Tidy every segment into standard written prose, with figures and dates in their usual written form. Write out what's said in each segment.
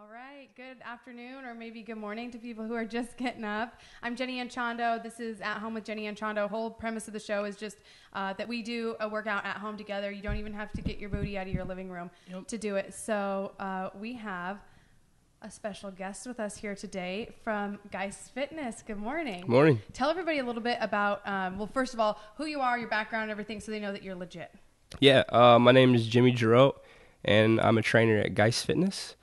All right, good afternoon or maybe good morning to people who are just getting up. I'm Jenny Anchondo. This is At Home with Jenny Anchondo. Whole premise of the show is just that we do a workout at home together. You don't even have to get your booty out of your living room to do it. So we have a special guest with us here today from Geist Fitness. Good morning. Good morning. Tell everybody a little bit about, well, first of all, who you are, your background, everything, so they know that you're legit. Yeah, my name is Jimmy Giroux, and I'm a trainer at Geist Fitness.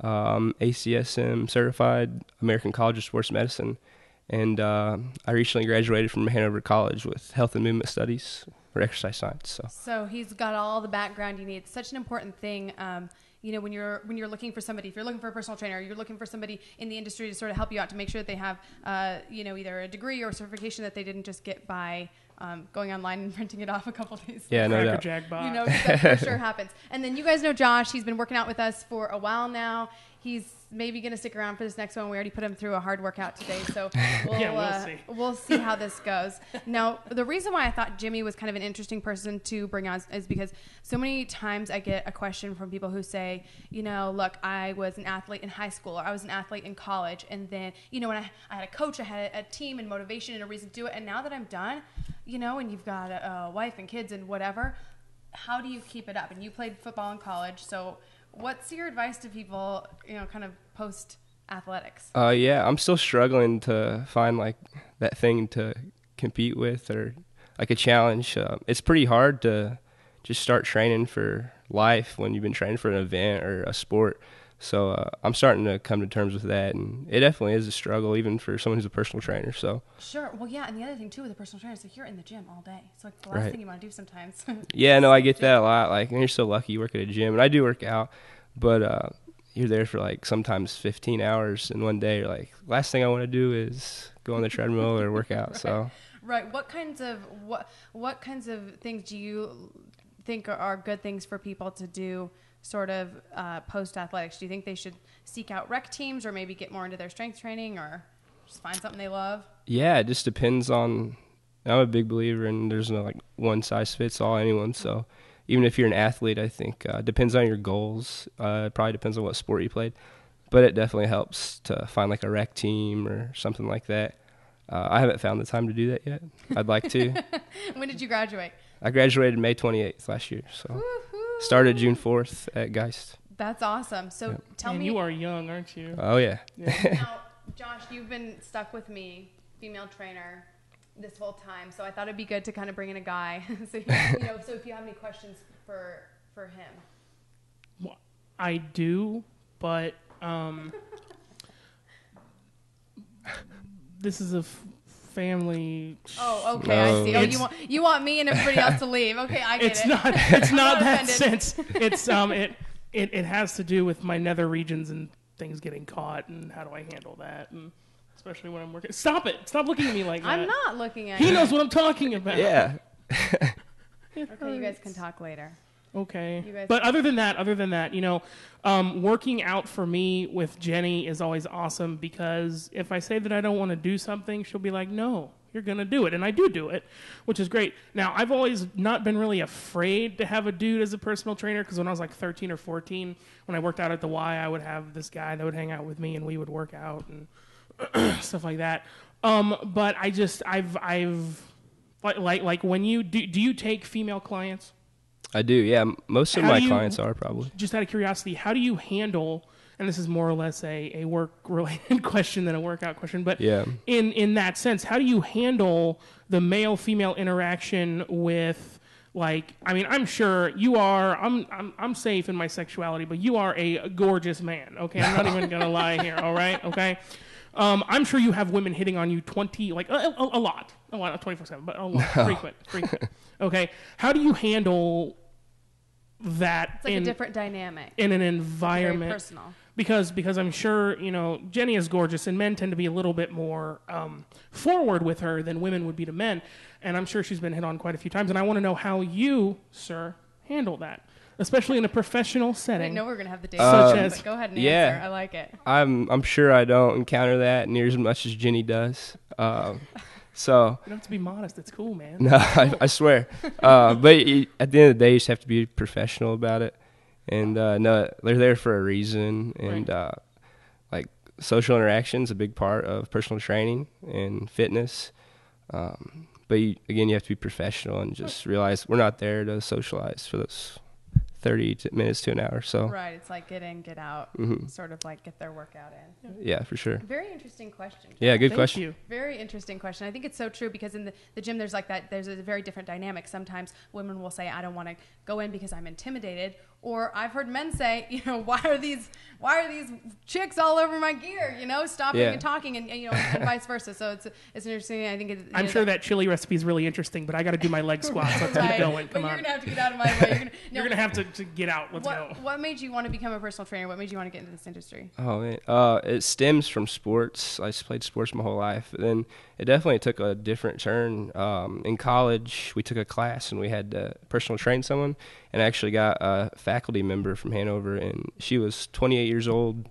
ACSM certified, American College of Sports Medicine, and I recently graduated from Hanover College with Health and Movement Studies or Exercise Science. So he's got all the background you need. It's such an important thing. You know, when you're looking for somebody, if you're looking for a personal trainer, you're looking for somebody in the industry to sort of help you out to make sure that they have, either a degree or a certification that they didn't just get by going online and printing it off a couple days. Yeah, no doubt. You know, that for sure happens. And then you guys know Josh. He's been working out with us for a while now. He's maybe going to stick around for this next one. We already put him through a hard workout today, so we'll see how this goes. Now, the reason why I thought Jimmy was kind of an interesting person to bring on is because so many times I get a question from people who say, you know, look, I was an athlete in high school or I was an athlete in college, and then, you know, when I had a coach, I had a team and motivation and a reason to do it, and now that I'm done, you know, and you've got a wife and kids and whatever, how do you keep it up? And you played football in college, so what's your advice to people, you know, kind of post athletics? Yeah, I'm still struggling to find like that thing to compete with or like a challenge. It's pretty hard to just start training for life when you've been training for an event or a sport. So I'm starting to come to terms with that, and it definitely is a struggle, even for someone who's a personal trainer. So sure, well, yeah, and the other thing too with a personal trainer is like you're in the gym all day. It's like the last thing you want to do sometimes. Yeah, no, I get that a lot. Like, and you're so lucky you work at a gym, and I do work out, but you're there for like sometimes 15 hours in one day. You're like, last thing I want to do is go on the treadmill or work out. Right. So right, what kinds of things do you think are good things for people to do? Sort of post-athletics, do you think they should seek out rec teams or maybe get more into their strength training or just find something they love? Yeah, it just depends on – I'm a big believer in there's no like one-size-fits-all anyone. So even if you're an athlete, I think it depends on your goals. It probably depends on what sport you played. But it definitely helps to find like a rec team or something like that. I haven't found the time to do that yet. I'd like to. When did you graduate? I graduated May 28th last year. So. Woo-hoo. Started June 4th at Geist. That's awesome. So tell me. You are young, aren't you? Oh, yeah. Now, Josh, you've been stuck with me, female trainer, this whole time. So I thought it'd be good to kind of bring in a guy. So if you have any questions for him. Well, I do, but this is a family. Oh, okay, I see. Oh, you want me and everybody else to leave? Okay, I get it. It's not that sense. It's it has to do with my nether regions and things getting caught and how do I handle that, and especially when I'm working. Stop it! Stop looking at me like that. I'm not looking at you. He knows what I'm talking about. Yeah. Okay, you guys can talk later. Okay. But other than that, you know, working out for me with Jenny is always awesome because if I say that I don't want to do something, she'll be like, no, you're going to do it. And I do it, which is great. Now, I've always not been really afraid to have a dude as a personal trainer because when I was like 13 or 14, when I worked out at the Y, I would have this guy that would hang out with me and we would work out and stuff like that. But I've like when you, do you take female clients? I do, yeah. Most of my clients are probably. Just out of curiosity, how do you handle, and this is more or less a work-related question than a workout question, but yeah. in that sense, how do you handle the male-female interaction with, like, I mean, I'm sure you are, I'm safe in my sexuality, but you are a gorgeous man, okay? I'm not even going to lie here, all right? Okay? I'm sure you have women hitting on you 20, like, a lot, not 24/7, but a lot, frequent. Okay? How do you handle that? It's like a different dynamic in an environment. Very personal. Because I'm sure, you know, Jenny is gorgeous and men tend to be a little bit more forward with her than women would be to men. And I'm sure she's been hit on quite a few times. And I want to know how you, sir, handle that, especially in a professional setting. I didn't know we were going to have the date. But go ahead and answer. I like it. I'm sure I don't encounter that near as much as Jenny does. So you don't have to be modest. It's cool, man. No, I swear. But at the end of the day, you just have to be professional about it. And no, they're there for a reason. And right. social interaction is a big part of personal training and fitness. But again, you have to be professional and just realize we're not there to socialize for those 30 minutes to an hour. So right, it's like get in, get out, sort of like get their workout in. Yeah, for sure. Very interesting question. Yeah, good Thank question. you. Very interesting question. I think it's so true because in the gym there's like that. There's a very different dynamic. Sometimes women will say, "I don't want to go in because I'm intimidated," or I've heard men say, "You know, why are these chicks all over my gear? You know, stopping and talking, and you know, and vice versa." So it's interesting. I think I'm sure that chili recipe is really interesting, but I got to do my leg squats. Let's keep going. Come on. You're gonna have to get out of my way. You're gonna have to get out. Let's go. What made you want to become a personal trainer? What made you want to get into this industry? Oh man, it stems from sports. I played sports my whole life. But then it definitely took a different turn. In college, we took a class and we had to personal train someone, and I actually got a faculty member from Hanover, and she was 28 years old,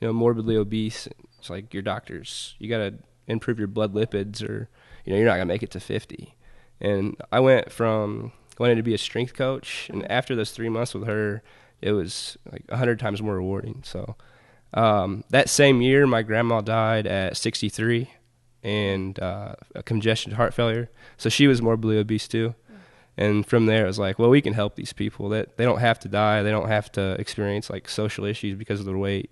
morbidly obese. It's like your doctors, you got to improve your blood lipids, or you're not gonna make it to 50. And I went from wanting to be a strength coach, and after those 3 months with her, it was like 100 times more rewarding. So that same year, my grandma died at 63, and a congested heart failure. So she was morbidly obese too. And from there, it was like, well, we can help these people. That they don't have to die. They don't have to experience like social issues because of their weight.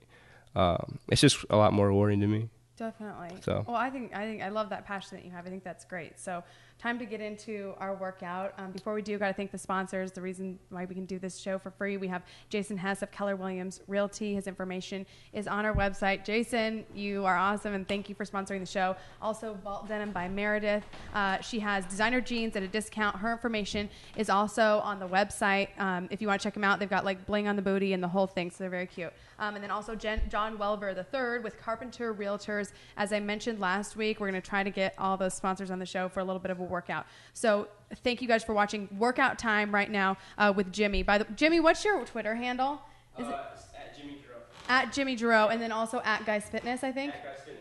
It's just a lot more rewarding to me. Definitely. So. Well, I think I love that passion that you have. I think that's great. So time to get into our workout. Before we do, got to thank the sponsors. The reason why we can do this show for free. We have Jason Hess of Keller Williams Realty. His information is on our website. Jason, you are awesome, and thank you for sponsoring the show. Also, Vault Denim by Meredith. She has designer jeans at a discount. Her information is also on the website. If you want to check them out, they've got like bling on the booty and the whole thing, so they're very cute. And then also John Welver III with Carpenter Realtors. As I mentioned last week, we're going to try to get all those sponsors on the show for a little bit of a workout. So thank you guys for watching Workout Time right now with Jimmy. Jimmy, what's your Twitter handle? Is it at Jimmy Giroux. At Jimmy Giroux, and then also at Guys Fitness, I think.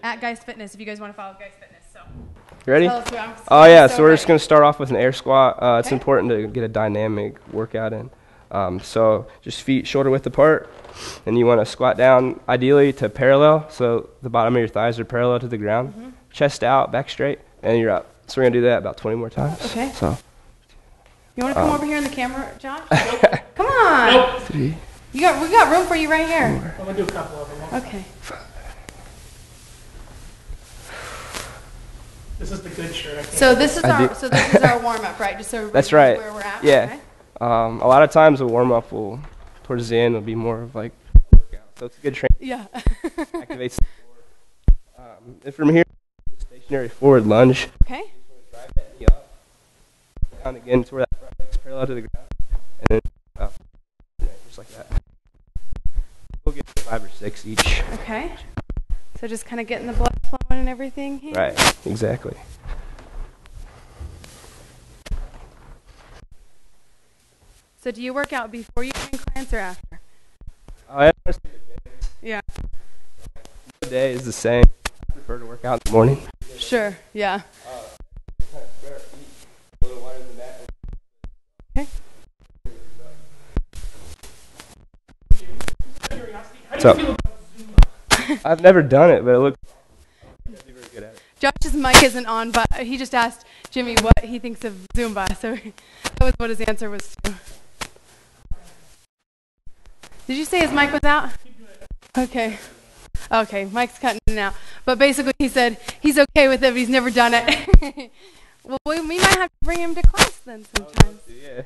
At Guys Fitness, if you guys want to follow Guys Fitness. So. You ready? So we're just going to start off with an air squat. It's important to get a dynamic workout in. So just feet shoulder width apart, and you want to squat down ideally to parallel, so the bottom of your thighs are parallel to the ground. Chest out, back straight, and you're up. So we're going to do that about 20 more times. Okay. So. You want to come over here in the camera, Josh? Come on. Nope. 3. We got room for you right here. I'm going to do a couple of them. Okay. This is the good shirt. So this is our warm up, right? Just so That's right. Where we're at. Yeah. Okay. A lot of times the warm up will towards the end will be more of like workout. So it's a good training. Yeah. Activates the core. And from here, stationary forward lunge. Okay. Drive that knee up. Down again to where that front leg's parallel to the ground. And then up. Just like that. We'll get 5 or 6 each. Okay. So just kind of getting the blood flowing and everything here. Right. Exactly. So do you work out before you train clients or after? Yeah. The day is the same. I prefer to work out in the morning. Sure. Yeah. Okay. So, I've never done it, but it looks. I'd be very good at it. Josh's mic isn't on, but he just asked Jimmy what he thinks of Zumba, so that was what his answer was to. Did you say his mic was out? Okay. Okay, Mike's cutting it now. But basically he said he's okay with it, but he's never done it. Well, we might have to bring him to class then sometimes. Yeah.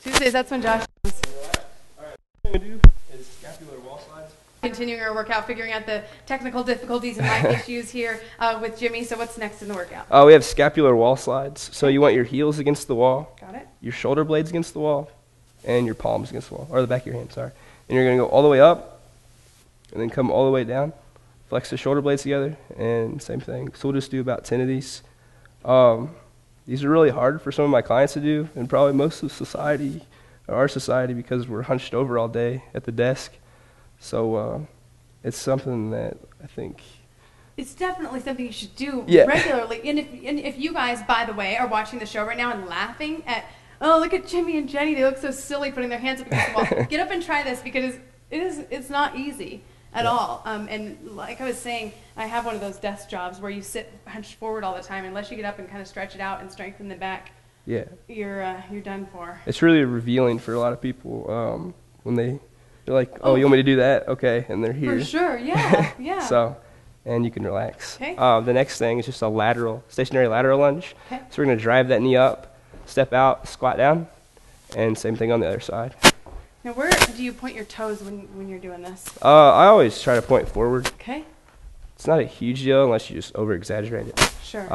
Tuesdays, that's when Josh comes. All right, what we're going to do is scapular wall slides. Continuing our workout, figuring out the technical difficulties and mic issues here with Jimmy. So what's next in the workout? We have scapular wall slides. So you want your heels against the wall. Got it. Your shoulder blades against the wall. And your palms against the wall. Or the back of your hand, sorry. And you're going to go all the way up. And then come all the way down. Flex the shoulder blades together. And same thing. So we'll just do about 10 of these. These are really hard for some of my clients to do. And probably most of society, or our society, because we're hunched over all day at the desk. So it's something that I think... It's definitely something you should do Yeah. regularly. And if you guys, by the way, are watching the show right now and laughing at, oh, look at Jimmy and Jenny, they look so silly putting their hands up against the wall. Get up and try this because It's not easy at all. And like I was saying, I have one of those desk jobs where you sit hunched forward all the time. Unless you get up and kind of stretch it out and strengthen the back, you're done for. It's really revealing for a lot of people when they're like, oh, you want me to do that? Okay, and they're here. For sure, yeah, yeah. So, and you can relax. Okay. The next thing is just a stationary lateral lunge. Okay. So we're going to drive that knee up, step out, squat down, and same thing on the other side. Now, where do you point your toes when you're doing this? I always try to point forward. Okay. It's not a huge deal unless you just over-exaggerate it. Sure.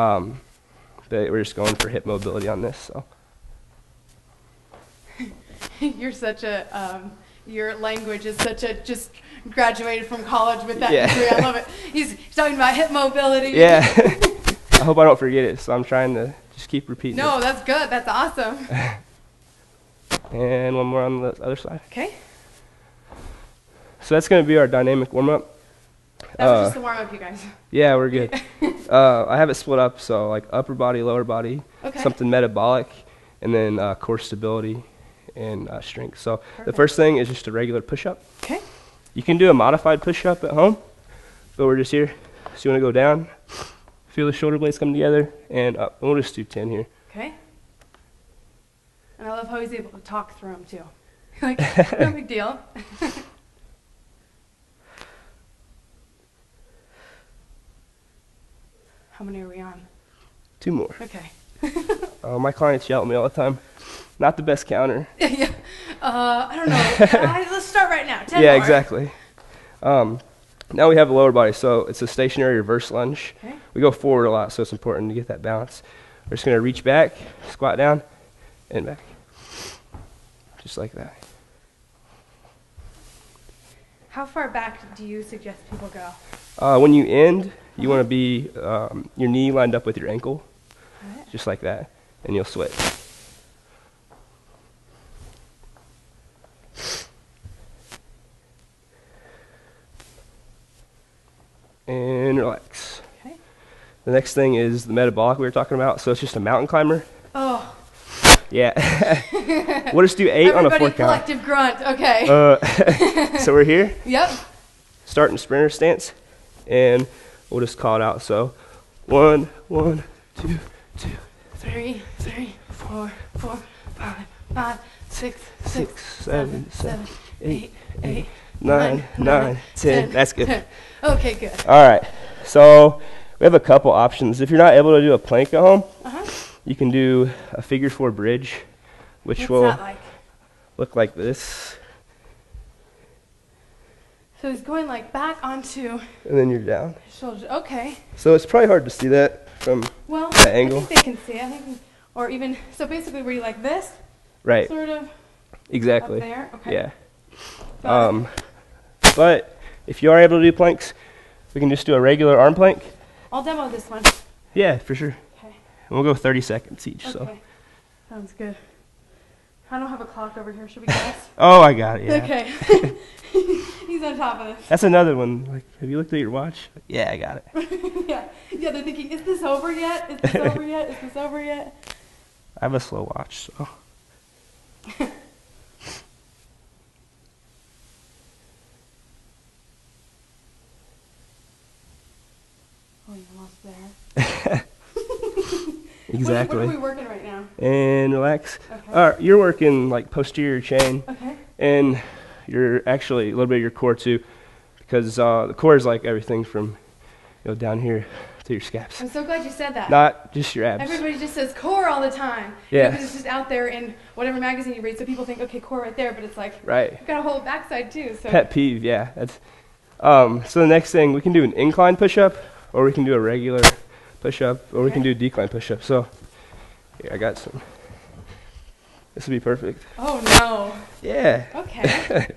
But we're just going for hip mobility on this. So. You're such a, your language is such a, just graduated from college with that degree. I love it. He's talking about hip mobility. Yeah. I hope I don't forget it, so I'm trying to just keep repeating it. No, that's good. That's awesome. And one more on the other side. Okay. So that's going to be our dynamic warm-up. That was just the warm-up, you guys. Yeah, we're good. I have it split up, so like upper body, lower body, something metabolic, and then core stability and strength. So the first thing is just a regular push-up. Okay. You can do a modified push-up at home, but we're just here. So you want to go down, feel the shoulder blades come together, and up. And we'll just do 10 here. Okay. And I love how he's able to talk through them, too. Like, no big deal. How many are we on? 2 more. Okay. My clients yell at me all the time. Not the best counter. Yeah. I don't know. Let's start right now. 10 yeah, more. Exactly. Now we have a lower body, so it's a stationary reverse lunge. Okay. We go forward a lot, so it's important to get that balance. We're just going to reach back, squat down, and back. Just like that. How far back do you suggest people go? When you end, you want to be your knee lined up with your ankle, just like that, and you'll switch. And relax. Okay. The next thing is the metabolic we were talking about. So it's just a mountain climber. Oh. Yeah. We'll just do 8 on a 4 count. Collective grunt. Okay. So we're here. Yep. Starting sprinter stance, and we'll just call it out. So 1, 1, 2, 2, 3, 4, 5, 6, 7, 8, 9, 10. That's good. Okay, good. All right. So we have a couple options. If you're not able to do a plank at home, you can do a figure 4 bridge, which will look like this. So he's going like back onto. And then you're down. Shoulders. Okay. So it's probably hard to see that from that angle. I think they can see it. Or even, so basically were you like this? Right. Sort of. Exactly. Up there? Okay. Yeah. But if you are able to do planks, we can just do a regular arm plank. I'll demo this one. Yeah, for sure. Okay. And we'll go 30 seconds each. Okay. So. Sounds good. I don't have a clock over here. Should we guess? Oh, I got it. Yeah. Okay. He's on top of this. That's another one. Like, have you looked at your watch? Yeah, I got it. Yeah. They're thinking, is this over yet? Is this over yet? Is this over yet? I have a slow watch, so. Oh, you're almost there. Exactly. What are we working right now? And relax. Okay. You're working like posterior chain. Okay. And you're actually a little bit of your core too, because the core is like everything from down here to your scaps. I'm so glad you said that. Not just your abs. Everybody just says core all the time. Yeah. Because it's just out there in whatever magazine you read, so people think, okay, core right there, but it's like, right. You've got a whole backside too. So. Pet peeve, yeah. That's. So the next thing, we can do an incline push-up, or we can do a regular push-up, or we can do a decline push-up. So here, I got some. This will be perfect. Oh no. Yeah. Okay.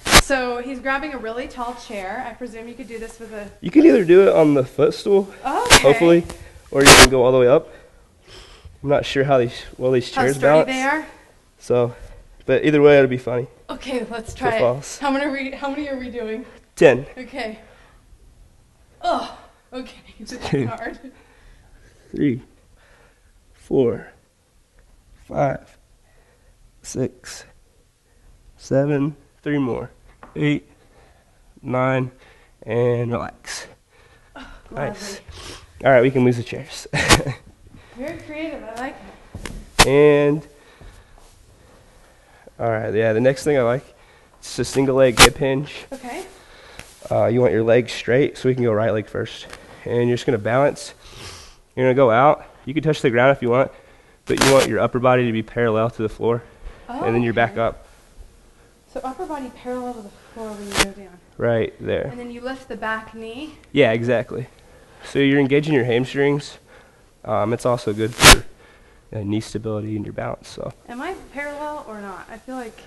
So he's grabbing a really tall chair. I presume you could do this with a... You can either do it on the footstool, hopefully, or you can go all the way up. I'm not sure how these chairs balance. They are. So, but either way, it'll be funny. Okay, let's try it. How many are we doing? 10. Okay. Oh, okay. This is hard. 3, 4, 5, 6, 7, 3 more, 8, 9, and relax. Nice. All right, we can lose the chairs. Very creative. I like it. And all right, yeah, the next thing I like, it's a single leg hip hinge. Okay. You want your legs straight, so we can go right leg first. And you're just going to balance. You're going to go out. You can touch the ground if you want, but you want your upper body to be parallel to the floor. Oh, and then you're back up. So upper body parallel to the floor when you go down. Right there. And then you lift the back knee. Yeah, exactly. So you're engaging your hamstrings. It's also good for knee stability and your balance. So. Am I parallel or not? I feel like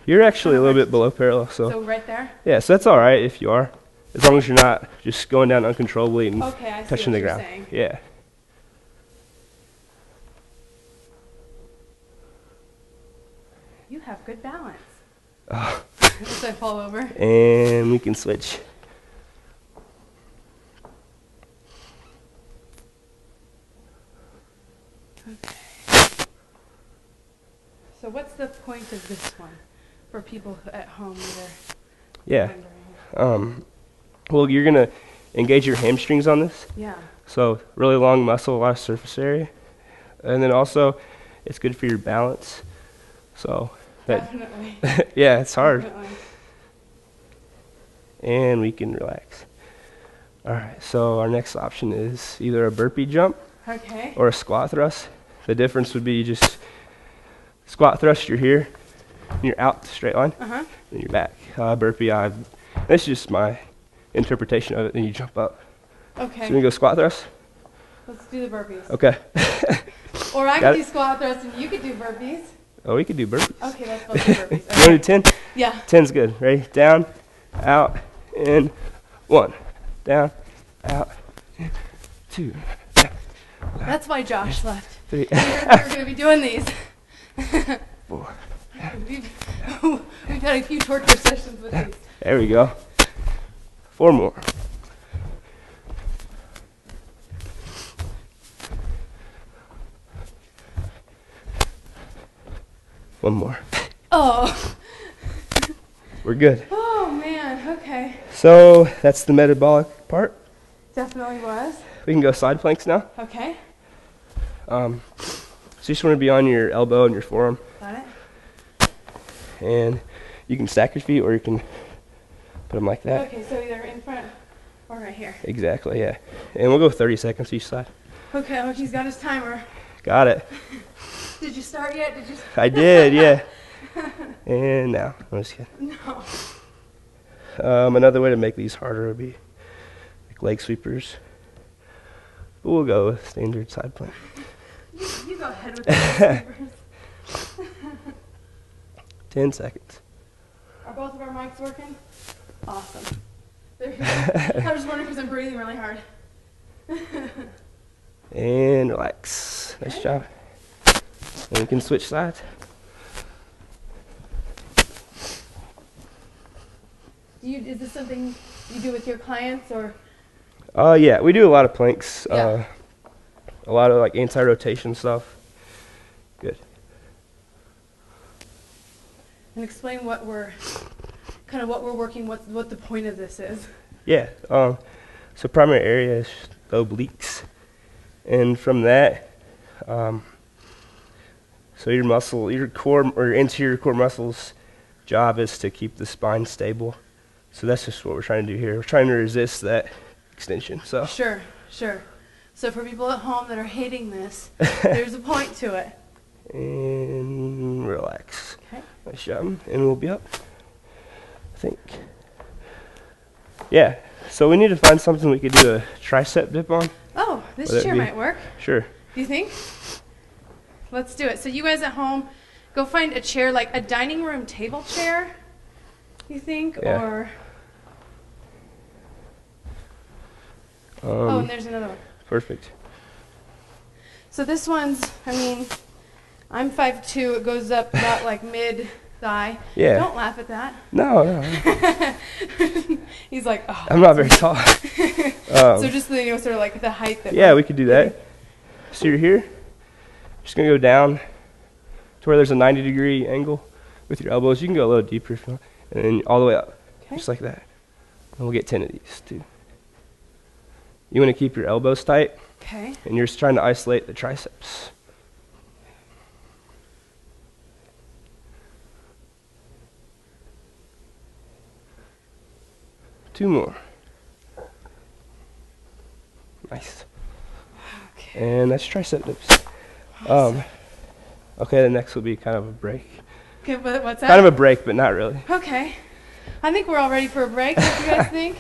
You're actually a little bit below parallel. So right there? Yeah, so that's all right if you are, as long as you're not just going down uncontrollably and touching the ground. Saying. Yeah. You have good balance. Oh. Unless I fall over. And we can switch. Okay. So what's the point of this one for people at home that are wondering? Well, you're going to engage your hamstrings on this. Yeah. So really long muscle, a lot of surface area. And then also, it's good for your balance. So Definitely. yeah, it's hard. Definitely. And we can relax. All right, so our next option is either a burpee jump or a squat thrust. The difference would be you just squat thrust, you're here, and you're out the straight line, and you're back. Burpee, that's just my interpretation of it, then you jump up. Okay. So we go squat thrust? Let's do the burpees. Okay. Or I could do squat thrusts and you could do burpees. Oh, we could do burpees. Okay, let's both do burpees. Okay. You want to do 10? Yeah. 10's good. Ready? Down, out, in, 1. Down, out, in, 2. Down, That's why Josh left. 3. We're going to be doing these. 4. We've had a few torture sessions with these. There we go. 4 more. One more. Oh. We're good. Oh, man. Okay. So that's the metabolic part. Definitely was. We can go side planks now. Okay. So you just want to be on your elbow and your forearm. Got it. And you can stack your feet or you can put them like that. Okay, so either in front or right here. Exactly, yeah. And we'll go 30 seconds each side. Okay, oh, he's got his timer. Got it. Did you start yet? Did you? I did, yeah. And now, I'm just kidding. No. Another way to make these harder would be like leg sweepers. But we'll go with standard side plank. You go ahead with the leg sweepers. 10 seconds. Are both of our mics working? Awesome. I was just wondering because I'm breathing really hard. And relax. Nice job. And we can switch sides. Is this something you do with your clients or? Yeah, we do a lot of planks. Yeah. A lot of like anti-rotation stuff. Good. And explain what we're working, what the point of this is. Yeah. So primary area is the obliques, and from that, so your core or your anterior core muscles' job is to keep the spine stable. So that's just what we're trying to do here. We're trying to resist that extension. So Sure. So for people at home that are hating this, there's a point to it. And relax. Okay. Nice job. And we'll be up, I think. Yeah. So we need to find something we could do a tricep dip on. Oh, this chair might work. Sure. Do you think? Let's do it. So you guys at home, go find a chair, like a dining room table chair, you think? Yeah. Or oh, and there's another one. Perfect. So this one's, I'm 5'2", it goes up about like mid-thigh. Yeah. Don't laugh at that. No. He's like, oh. I'm not very tall. So just sort of like the height that yeah, we could do that. So you're here. Just going to go down to where there's a 90-degree angle. with your elbows. You can go a little deeper if you want. And then all the way up, Okay. just like that. And we'll get 10 of these too. You want to keep your elbows tight, Okay. and you're just trying to isolate the triceps. Two more. Nice. Okay. And that's triceps. Okay, the next will be kind of a break. Okay, what's that? Kind of a break, but not really. Okay. I think we're all ready for a break. What do you guys think?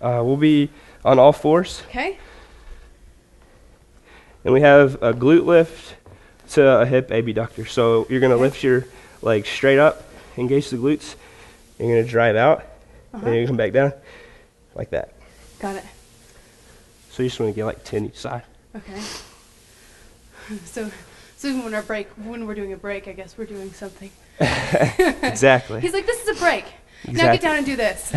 We'll be on all fours, Okay. and we have a glute lift to a hip abductor. So you're going to lift your legs straight up, engage the glutes. You're going to drive out, and you're going to come back down like that. Got it. So you just want to get like 10 each side. Okay. So when we're doing a break, I guess we're doing something. Exactly. He's like, this is a break. Now Exactly. get down and do this.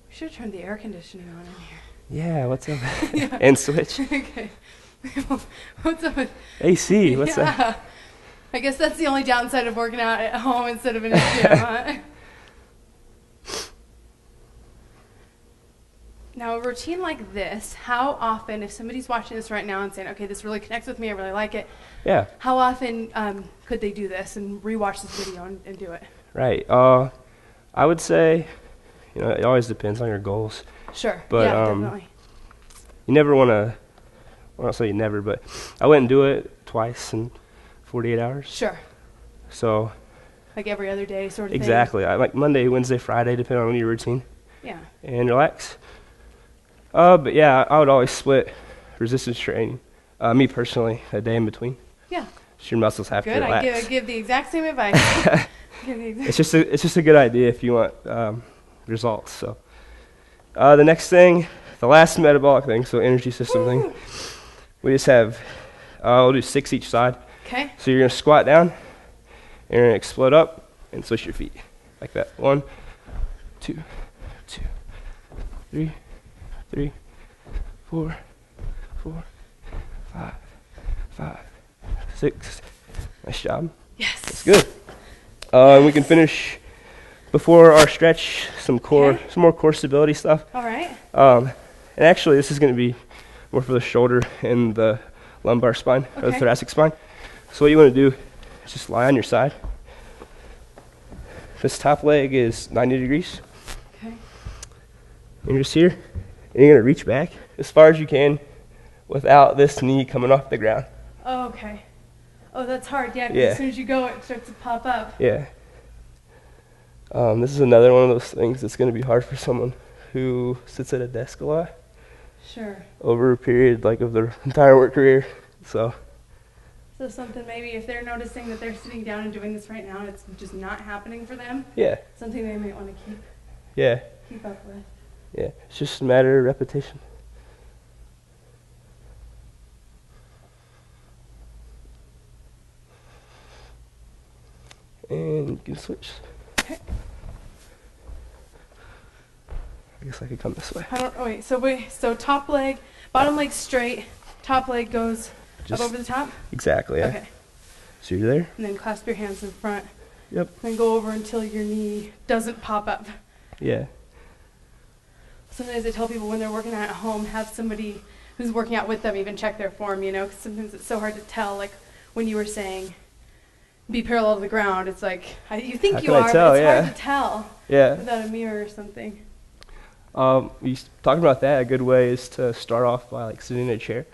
We should have turned the air conditioning on in here. Yeah, what's up? And switch. Okay. What's up with AC, what's yeah. that? I guess that's the only downside of working out at home instead of in a gym, huh? Now, a routine like this, how often, if somebody's watching this right now and saying, okay, this really connects with me, I really like it, Yeah, how often could they do this and rewatch this video and do it? right. I would say, it always depends on your goals. Sure. But, yeah, definitely. You never want to, well, I'll say you never, but I wouldn't do it twice in 48 hours. Sure. So, Like every other day sort of exactly. I like Monday, Wednesday, Friday, depending on your routine, thing? Yeah. and relax. But yeah, I would always split resistance training. Me personally, a day in between. Yeah. So your muscles have to Good. I relax. give the exact same advice. Give the exact- It's just a good idea if you want results. So the next thing, the last metabolic thing, so energy system thing, we just have, we'll do 6 each side. Okay. So you're gonna squat down, and you're gonna explode up and switch your feet like that. 1, 2, 2, 3, 3, 4, 4, 5, 5, 6. Nice job. Yes. That's good. And we can finish before our stretch some more core stability stuff. All right. And actually, this is going to be more for the shoulder and the lumbar spine, or the thoracic spine. So what you want to do is just lie on your side. This top leg is 90 degrees. Okay. And you're just here, and you're going to reach back as far as you can without this knee coming off the ground. Oh, okay. Oh, that's hard. Yeah, 'cause Yeah. as soon as you go, it starts to pop up. Yeah. This is another one of those things that's going to be hard for someone who sits at a desk a lot Sure. over a period like of their entire work career. So So something maybe if they're noticing that they're sitting down and doing this right now and it's just not happening for them, yeah, something they might want to yeah, keep up with. yeah. It's just a matter of repetition. And you can switch. Okay. I guess I could come this way. So top leg, bottom leg straight, top leg goes Just up over the top? exactly. Yeah. Okay. So you're there. And then clasp your hands in front. Yep. Then go over until your knee doesn't pop up. Yeah. Sometimes I tell people when they're working out at home, have somebody who's working out with them even check their form, because sometimes it's so hard to tell. Like when you were saying, be parallel to the ground, it's like, you think How you can I are, tell? but it's Yeah. hard to tell Yeah. without a mirror or something. Talking about that, a good way is to start off by like sitting in a chair.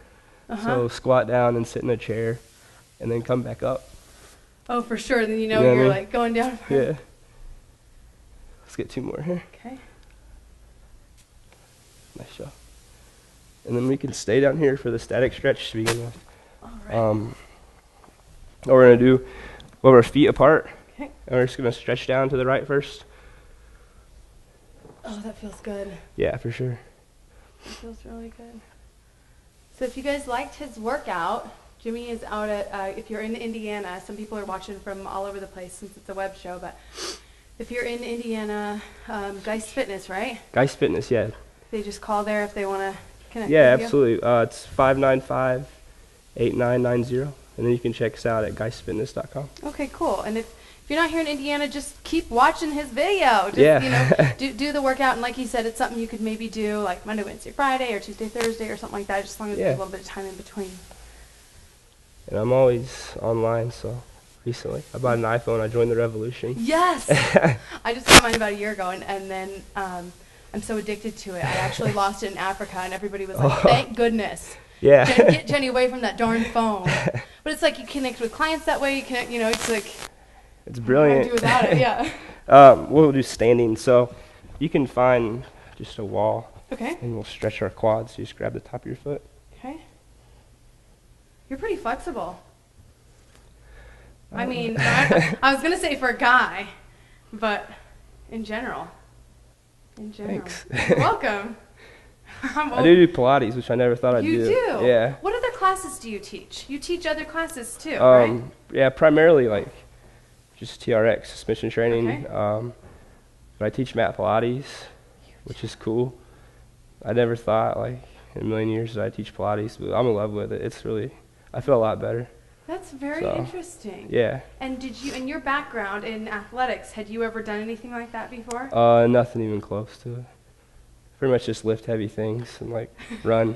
So squat down and sit in a chair, and then come back up. Oh, for sure. Then know what I you're mean? like going down. Yeah. Let's get 2 more here. Okay. Nice job. And then we can stay down here for the static stretch to begin with. All right. What we're going to do, we'll have our feet apart. Okay. And we're just going to stretch down to the right first. Oh, that feels good. Yeah, for sure. That feels really good. So if you guys liked his workout, Jimmy is out at, if you're in Indiana, some people are watching from all over the place since it's a web show, but if you're in Indiana, Geist Fitness, right? Geist Fitness, yeah. They just call there if they want to connect Yeah, with you? absolutely. It's 595-8990, and then you can check us out at geistfitness.com. Okay, cool. And if you're not here in Indiana, just keep watching his video. Just, Yeah. Do the workout, and like he said, it's something you could maybe do like Monday, Wednesday, Friday, or Tuesday, Thursday, or something like that, just as long as there's a little bit of time in between. And I'm always online, so recently I bought an iPhone. I joined the revolution. Yes! I just got mine about a year ago, and then I'm so addicted to it. I actually lost it in Africa, and everybody was like, thank goodness. Yeah. Get Jenny away from that darn phone. But it's like you connect with clients that way. You connect, it's like... It's brilliant. Do without it, yeah. We'll do standing. So you can find just a wall. Okay. And we'll stretch our quads. You just grab the top of your foot. Okay. You're pretty flexible. I mean, I was going to say for a guy, but in general. Thanks. You're welcome. I do Pilates, which I never thought I'd do. You do? Yeah. What other classes do you teach? You teach other classes too, right? Yeah, primarily like just TRX, suspension training. Okay. But I teach mat Pilates, which is cool. I never thought like in a million years that I'd teach Pilates, but I'm in love with it. It's really, I feel a lot better. That's very interesting. Yeah. And did you, in your background in athletics, had you ever done anything like that before? Nothing even close to it. Pretty much just lift heavy things and like run.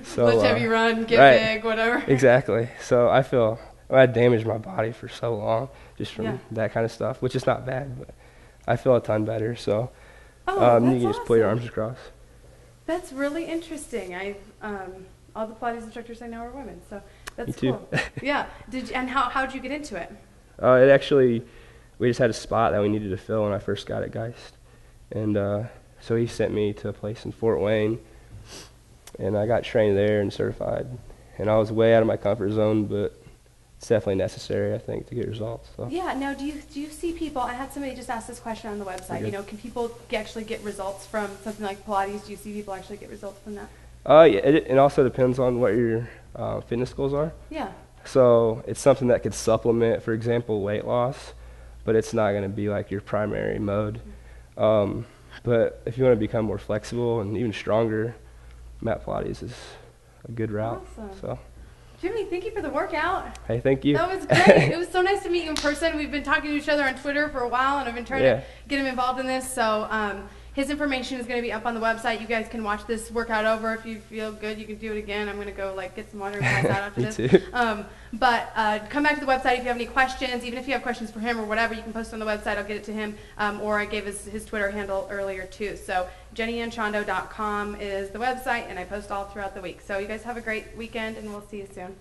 So, lift heavy, run, get big, whatever. Exactly. So I feel I damaged my body for so long just from that kind of stuff, which is not bad, but I feel a ton better. So you can just pull your arms across. That's really interesting. All the Pilates instructors I know are women, so that's Me too. cool. Yeah. How'd you get into it? It actually, we just had a spot that we needed to fill when I first got at Geist, and so he sent me to a place in Fort Wayne, and I got trained there and certified. And I was way out of my comfort zone, but it's definitely necessary, I think, to get results. So. Yeah. Now, do you see people? I had somebody just ask this question on the website. Can people actually get results from something like Pilates? Do you see people actually get results from that? Yeah. It also depends on what your fitness goals are. Yeah. So it's something that could supplement, for example, weight loss, but it's not going to be like your primary mode. But if you want to become more flexible and even stronger, mat Pilates is a good route. Awesome. So. Jimmy, thank you for the workout. Hey, thank you. That was great. It was so nice to meet you in person. We've been talking to each other on Twitter for a while, and I've been trying to get him involved in this. So his information is going to be up on the website. You guys can watch this workout over. If you feel good, you can do it again. I'm going to go get some water and pass out after this. Too. But come back to the website if you have any questions. Even if you have questions for him or whatever, you can post on the website. I'll get it to him. Or I gave his Twitter handle earlier too. So JennyAnchondo.com is the website, and I post all throughout the week. So you guys have a great weekend, and we'll see you soon.